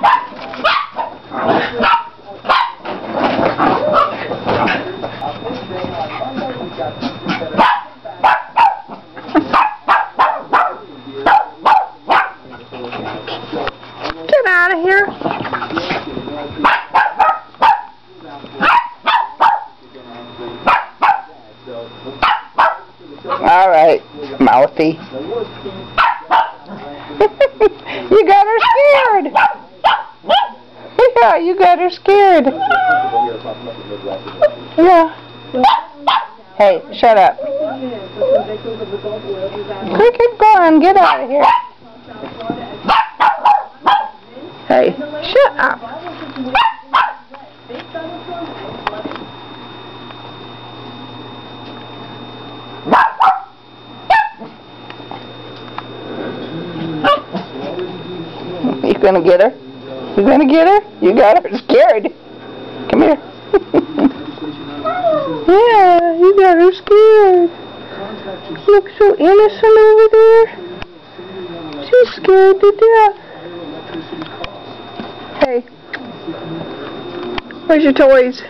Get out of here. All right, mouthy. You got her scared. Yeah, you got her scared. Yeah. Hey, shut up. Cricket, go on, get out of here. Hey, shut up. You gonna get her? You gonna get her? You got her scared. Come here. Yeah, you got her scared. Look so innocent over there. She's scared to death. Hey, where's your toys?